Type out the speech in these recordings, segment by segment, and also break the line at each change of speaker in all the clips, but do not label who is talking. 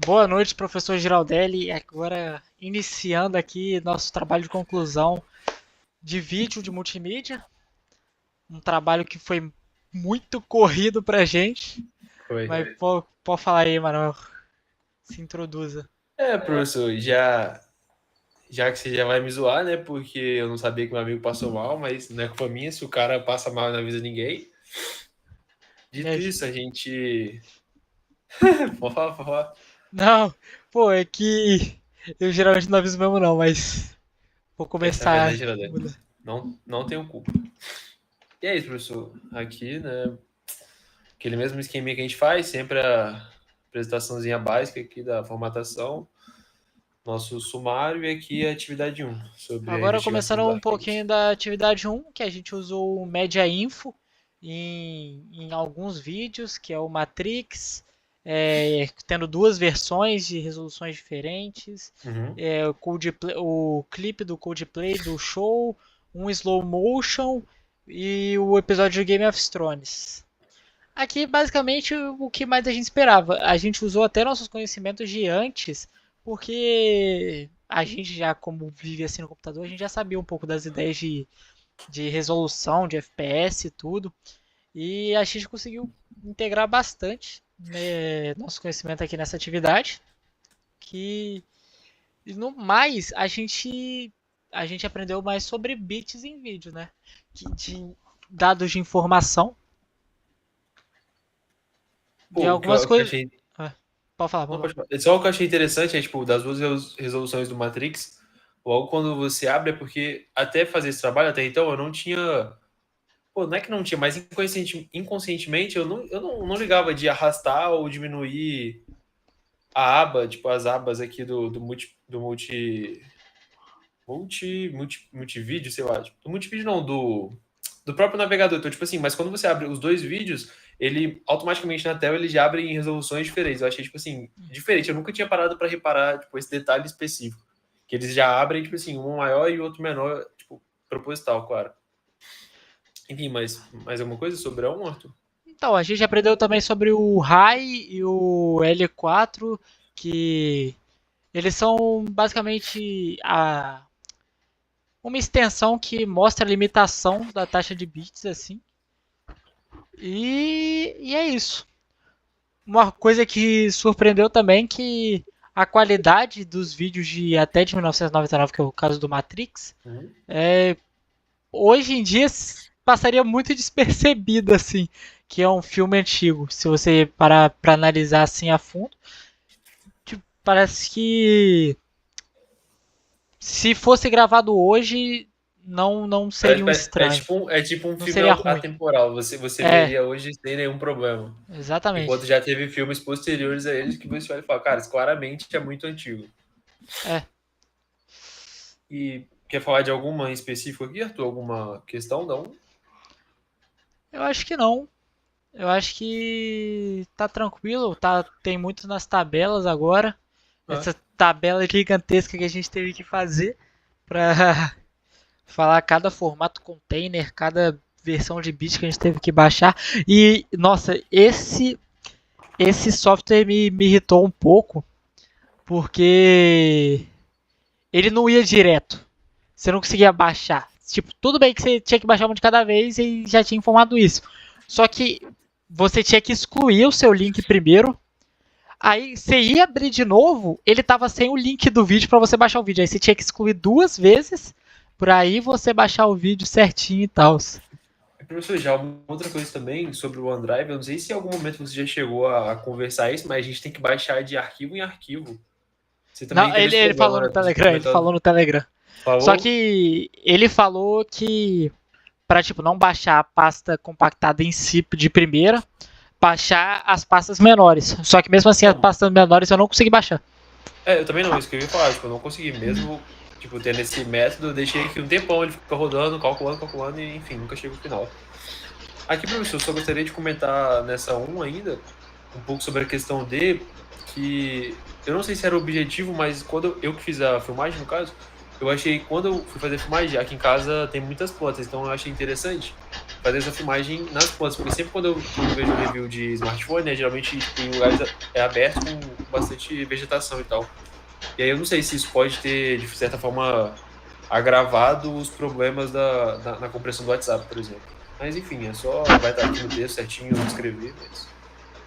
Boa noite, professor Giraldelli. Agora iniciando aqui nosso trabalho de conclusão de vídeo de multimídia. Um trabalho que foi muito corrido pra gente.
Foi.
Mas pode falar aí, Manuel. Se introduza.
Professor, já que você já vai me zoar, né? Porque eu não sabia que meu amigo passou mal, mas não é culpa minha se o cara passa mal na vida de ninguém. Dito
Me-
isso, a gente. Pode falar, pode falar.
Não, pô, é que eu geralmente não aviso mesmo não, mas vou
Tá vendo,
começar.
né, Geraldo? Não tenho culpa. E é isso, professor. Aqui, né? Aquele mesmo esqueminha que a gente faz, sempre a apresentaçãozinha básica aqui da formatação, nosso sumário e aqui a atividade um sobre a
Agora
investigação
começando
dos
um pouquinho
arquivos.
da atividade um, que a gente usou o Media Info em alguns vídeos, que é o Matrix, tendo duas versões de resoluções diferentes,
Uhum.
o clipe do Coldplay do show, um slow motion e o episódio de Game of Thrones. Aqui, basicamente, o que mais a gente esperava. A gente usou até nossos conhecimentos de antes, porque a gente já, como vive assim no computador, a gente já sabia um pouco das ideias de resolução, de FPS e tudo. E a gente conseguiu integrar bastante, né, nosso conhecimento aqui nessa atividade. Que no mais a gente aprendeu mais sobre bits em vídeo, né? De dados de informação e
Pô,
algumas
o que eu
coisas.
achei.
Ah, pode falar, pode
Não,
falar.
pode falar. Só o que eu achei interessante é, tipo, das duas resoluções do Matrix, logo quando você abre, é porque até fazer esse trabalho, até então, eu não tinha. Pô, não é que não tinha, mas inconscientemente eu não ligava de arrastar ou diminuir a aba, tipo, as abas aqui do multivídeo, sei lá. Tipo, do multivídeo não, do próprio navegador. Então, tipo assim, mas quando você abre os dois vídeos, ele automaticamente na tela ele já abre em resoluções diferentes. Eu achei, tipo assim, diferente. Eu nunca tinha parado para reparar, tipo, esse detalhe específico. Que eles já abrem, tipo assim, um maior e outro menor, tipo, proposital, claro. Enfim, mas mais alguma coisa sobre a 1, Arthur?
Então, a gente aprendeu também sobre o RAI e o L4, que eles são basicamente uma extensão que mostra a limitação da taxa de bits, assim. E é isso. Uma coisa que surpreendeu também que a qualidade dos vídeos de até de 1999, que é o caso do Matrix,
Uhum.
hoje em dia passaria muito despercebido, assim, que é um filme antigo. Se você parar para analisar assim a fundo, tipo, parece que se fosse gravado hoje, não seria um estranho.
É tipo um
Não
filme
seria ruim.
atemporal. Você
É,
veria hoje sem nenhum problema. Enquanto
exatamente.
já teve filmes posteriores a eles que você olha e fala, cara, isso claramente é muito antigo.
É,
E quer falar de alguma em específico aqui, Arthur? Alguma questão? Não?
eu acho que não. Eu acho que tá tranquilo, tá, tem muito nas tabelas agora.
Ah,
Essa tabela gigantesca que a gente teve que fazer para falar cada formato container, cada versão de bit que a gente teve que baixar. E, nossa, esse software me irritou um pouco, porque ele não ia direto. Você não conseguia baixar. Tipo, tudo bem que você tinha que baixar uma de cada vez e já tinha informado isso. Só que você tinha que excluir o seu link primeiro. Aí você ia abrir de novo, ele tava sem o link do vídeo para você baixar o vídeo. Aí você tinha que excluir duas vezes para aí você baixar o vídeo certinho e tal.
professor, já uma outra coisa também sobre o OneDrive, eu não sei se em algum momento você já chegou a conversar isso, mas a gente tem que baixar de arquivo em arquivo. Você também
Não,
teve esse
ele falou
problema,
no
né? Você tinha
Telegram, ele
comentado.
falou no Telegram. Só
Falou?
que ele falou que para tipo não baixar a pasta compactada em si de primeira, baixar as pastas menores. Só que mesmo assim as
Não,
pastas menores eu não consegui baixar.
eu também não, isso que eu ia falar, tipo, eu não consegui mesmo, tipo, tendo esse método, eu deixei aqui um tempão, ele fica rodando, calculando, e enfim, nunca chega ao final. Aqui, professor, eu só gostaria de comentar nessa um ainda, um pouco sobre a questão que eu não sei se era o objetivo, mas quando eu que fiz a filmagem, no caso, eu achei, quando eu fui fazer filmagem, aqui em casa tem muitas plantas, então eu achei interessante fazer essa filmagem nas plantas, porque sempre quando eu vejo review de smartphone, né, geralmente tipo, em lugares abertos com bastante vegetação e tal. E aí eu não sei se isso pode ter, de certa forma, agravado os problemas na compressão do WhatsApp, por exemplo. Mas enfim, vai estar aqui no texto certinho, eu vou escrever, mas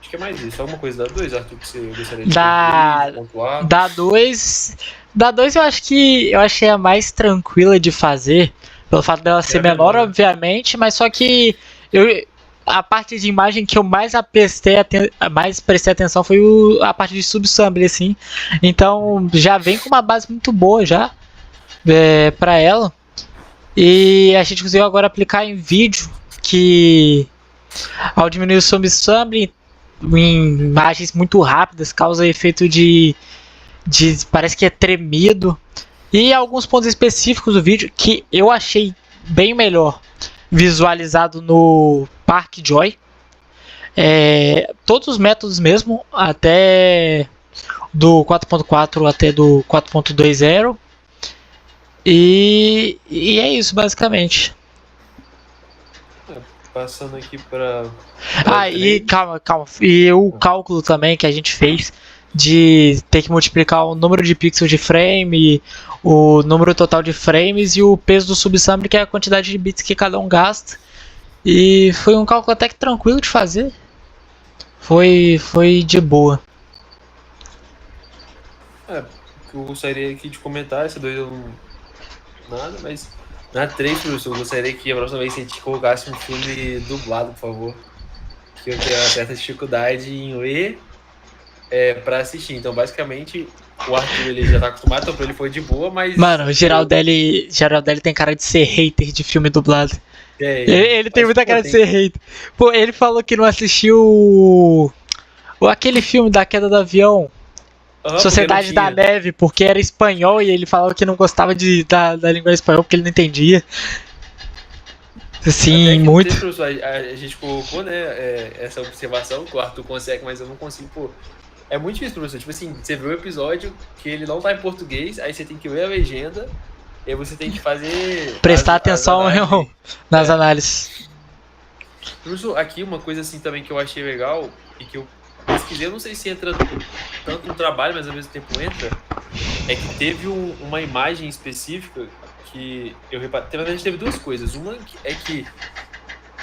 acho que é mais isso. Alguma coisa da 2, Arthur, que você gostaria de concluir, de pontuar?
Da 2 eu acho que eu achei a mais tranquila de fazer, pelo fato dela ser menor,
né?
obviamente, mas só que a parte de imagem que eu mais prestei atenção foi a parte de subsample, assim. Então já vem com uma base muito boa já para ela. E a gente conseguiu agora aplicar em vídeo que ao diminuir o subsample em imagens muito rápidas causa efeito de parece que é tremido. E alguns pontos específicos do vídeo que eu achei bem melhor visualizado no Park Joy. Todos os métodos mesmo, até do 4.4 até do 4.20. E é isso basicamente.
Passando aqui para.
E calma. E o cálculo também que a gente fez de ter que multiplicar o número de pixels de frame, o número total de frames e o peso do subsample, que é a quantidade de bits que cada um gasta. E foi um cálculo até que tranquilo de fazer. Foi de boa.
Eu gostaria aqui de comentar, essa 2 eu não. Nada, mas. Na 3, professor, eu gostaria que a próxima vez a gente colocasse um filme dublado, por favor. Que eu tenho uma certa dificuldade em ler pra assistir. Então, basicamente, o Arthur ele já tá acostumado, então pra ele foi de boa, mas.
Mano, o Geraldelli tem cara de ser hater de filme dublado. Ele tem muita cara de ser hater. Pô, ele falou que não assistiu aquele filme da queda do avião. Sociedade da Neve, porque era espanhol e ele falava que não gostava da língua espanhol porque ele não entendia. Assim, muito.
A gente colocou, né, essa observação que o Arthur consegue, mas eu não consigo, pô. É muito difícil, professor. Tipo assim, você vê o episódio que ele não tá em português, aí você tem que ler a legenda, e aí você tem que fazer.
Prestar atenção nas análises.
Professor, aqui uma coisa assim também que eu achei legal e que eu pesquisei, eu não sei se entra tanto no trabalho, mas ao mesmo tempo entra, é que teve uma imagem específica que eu reparei. Na verdade, teve duas coisas. Uma é que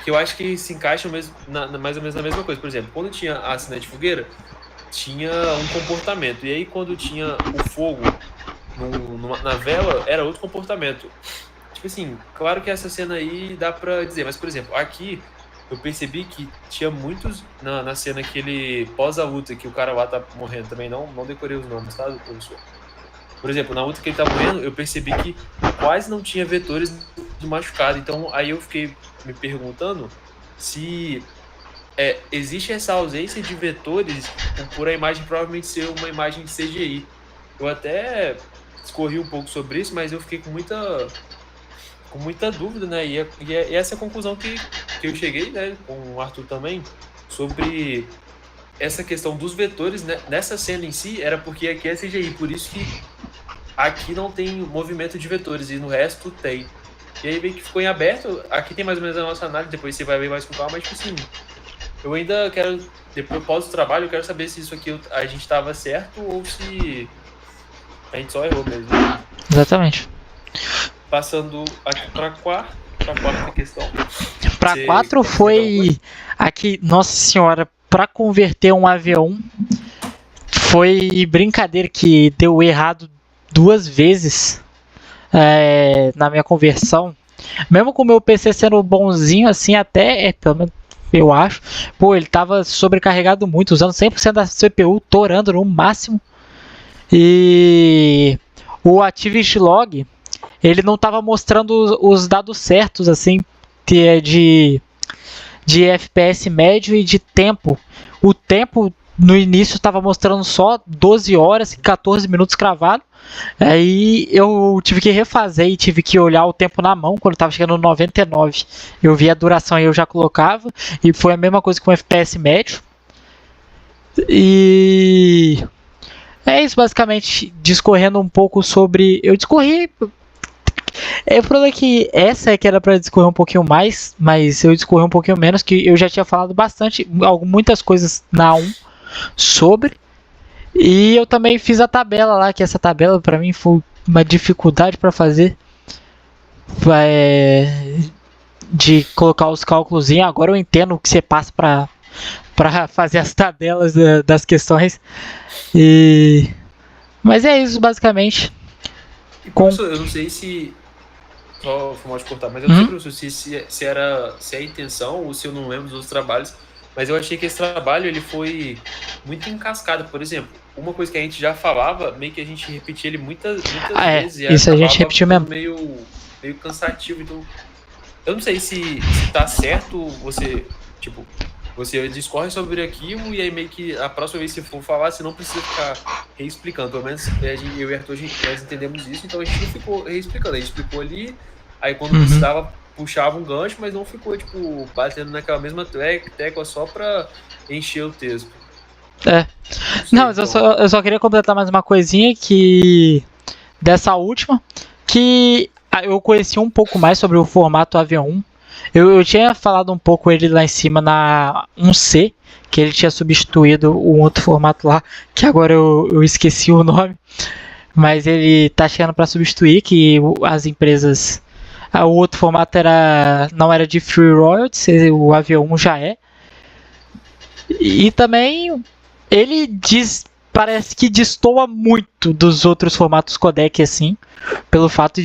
eu acho que se encaixa mais ou menos na mesma coisa. Por exemplo, quando tinha a cena de fogueira, tinha um comportamento. E aí, quando tinha o fogo na vela, era outro comportamento. Tipo assim, claro que essa cena aí dá pra dizer, mas, por exemplo, aqui eu percebi que tinha muitos na cena que ele pós a luta, que o cara lá tá morrendo também, não decorei os nomes, tá, professor? Por exemplo, na luta que ele tá morrendo, eu percebi que quase não tinha vetores do machucado. Então, aí eu fiquei me perguntando se existe essa ausência de vetores por a imagem provavelmente ser uma imagem CGI. Eu até discorri um pouco sobre isso, mas eu fiquei com muita dúvida, né? E essa é a conclusão que eu cheguei, né, com o Arthur também, sobre essa questão dos vetores, né? Nessa cena em si, era porque aqui é CGI, por isso que aqui não tem movimento de vetores e no resto tem. E aí meio que ficou em aberto, aqui tem mais ou menos a nossa análise, depois você vai ver mais com calma, mas tipo assim, eu ainda quero, depois pós o trabalho, eu quero saber se isso aqui a gente estava certo ou se a gente só errou mesmo.
Exatamente.
Passando aqui para quarta questão.
Para 4 foi aqui, nossa senhora, para converter um avião foi brincadeira que deu errado 2 vezes na minha conversão. Mesmo com o meu PC sendo bonzinho assim, até pelo menos eu acho, pô, ele tava sobrecarregado muito, usando 100% da CPU, torando no máximo. E o Activity Log, ele não estava mostrando os dados certos, assim, de FPS médio e de tempo. O tempo no início estava mostrando só 12 horas e 14 minutos cravado. Aí eu tive que refazer e tive que olhar o tempo na mão quando estava chegando no 99. Eu vi a duração e eu já colocava. E foi a mesma coisa com o FPS médio. E é isso basicamente, discorrendo um pouco sobre... Eu discorri O problema é que essa é que era pra discorrer um pouquinho mais, mas eu discorri um pouquinho menos, que eu já tinha falado bastante, muitas coisas na 1 sobre. E eu também fiz a tabela lá, que essa tabela pra mim foi uma dificuldade pra fazer. De colocar os cálculos. Agora eu entendo o que você passa pra fazer as tabelas das questões. Mas é isso, basicamente.
E, professor, eu não sei se... Só foi mal de cortar, mas eu não sei, professor, se é a intenção ou se eu não lembro dos outros trabalhos, mas eu achei que esse trabalho ele foi muito encascado. Por exemplo, uma coisa que a gente já falava, meio que a gente repetia ele muitas vezes. E
isso a gente repetiu mesmo.
Meio cansativo. Então, eu não sei se tá certo você, tipo, você discorre sobre aquilo e aí meio que a próxima vez que for falar, você não precisa ficar reexplicando. Pelo menos eu e Arthur, nós entendemos isso, então a gente não ficou reexplicando. A gente explicou ali, aí quando precisava, puxava um gancho, mas não ficou, tipo, batendo naquela mesma tecla só pra encher o texto.
Não, mas eu só queria completar mais uma coisinha que... Dessa última, que eu conheci um pouco mais sobre o formato AV1. Eu tinha falado um pouco ele lá em cima na 1C, que ele tinha substituído um outro formato lá, que agora eu esqueci o nome, mas ele tá chegando para substituir, que as empresas... O outro formato não era de free royalties, o AV1 já é. E também ele parece que destoa muito dos outros formatos codec, assim, pelo fato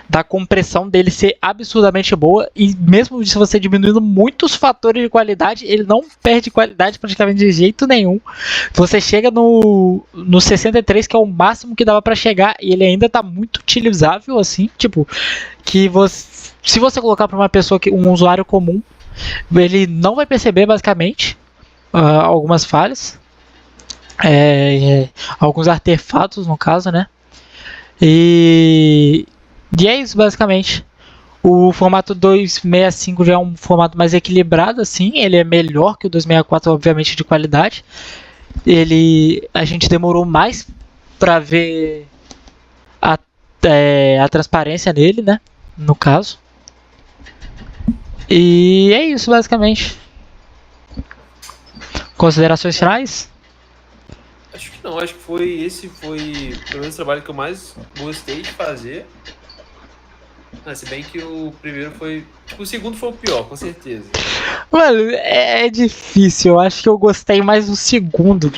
da compressão dele ser absurdamente boa, e mesmo se você diminuindo muitos fatores de qualidade, ele não perde qualidade praticamente de jeito nenhum. Você chega no 63, que é o máximo que dava para chegar, e ele ainda tá muito utilizável, assim, tipo, que se você colocar para uma pessoa, um usuário comum, ele não vai perceber basicamente algumas falhas. Alguns artefatos, no caso, né? E é isso, basicamente. O formato 265 já é um formato mais equilibrado, assim. Ele é melhor que o 264, obviamente, de qualidade. A gente demorou mais para ver a transparência nele, né? No caso. E é isso, basicamente. Considerações finais?
Acho que não, acho que esse foi pelo menos o trabalho que eu mais gostei de fazer. Se bem que o primeiro foi... O segundo foi o pior, com certeza.
Mano, é difícil. Eu acho que eu gostei mais do segundo.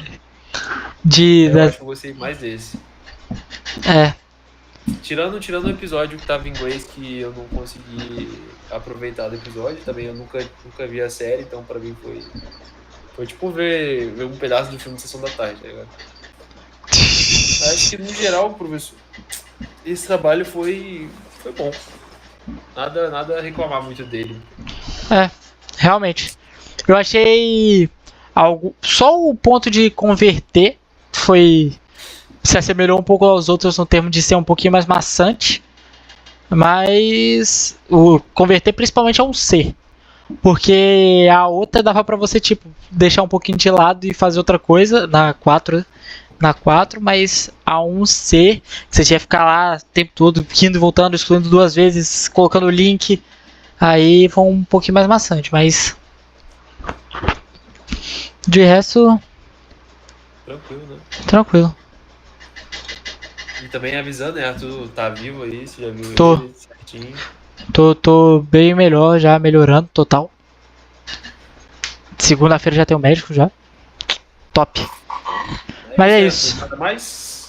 Eu acho que eu gostei mais desse. Tirando o episódio que tava em inglês, que eu não consegui aproveitar do episódio. Também eu nunca vi a série, então pra mim foi tipo ver um pedaço do filme de Sessão da Tarde, tá ligado? Acho que no geral, professor, esse trabalho foi bom. Nada a reclamar muito dele.
Realmente. Eu achei só o ponto de converter se assemelhou um pouco aos outros no termo de ser um pouquinho mais maçante. Mas o converter principalmente é um C. Porque a outra dava pra você, tipo, deixar um pouquinho de lado e fazer outra coisa na 4, mas a 1C, você tinha que ficar lá o tempo todo, indo e voltando, excluindo 2 vezes, colocando o link, aí foi um pouquinho mais maçante, mas de resto,
tranquilo, né?
Tranquilo.
E também avisando, né, Arthur tá vivo aí, você já viu ele certinho.
Tô bem melhor, já melhorando total. Segunda-feira já tem o médico já. Top. Mas é isso.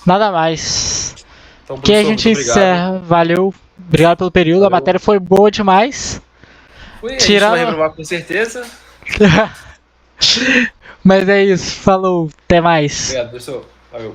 Nada mais?
Então, que a gente encerra. Valeu. Obrigado pelo período. Valeu. A matéria foi boa demais.
A gente vai reprovar com certeza.
Mas é isso. Falou. Até mais.
Obrigado, professor. Valeu.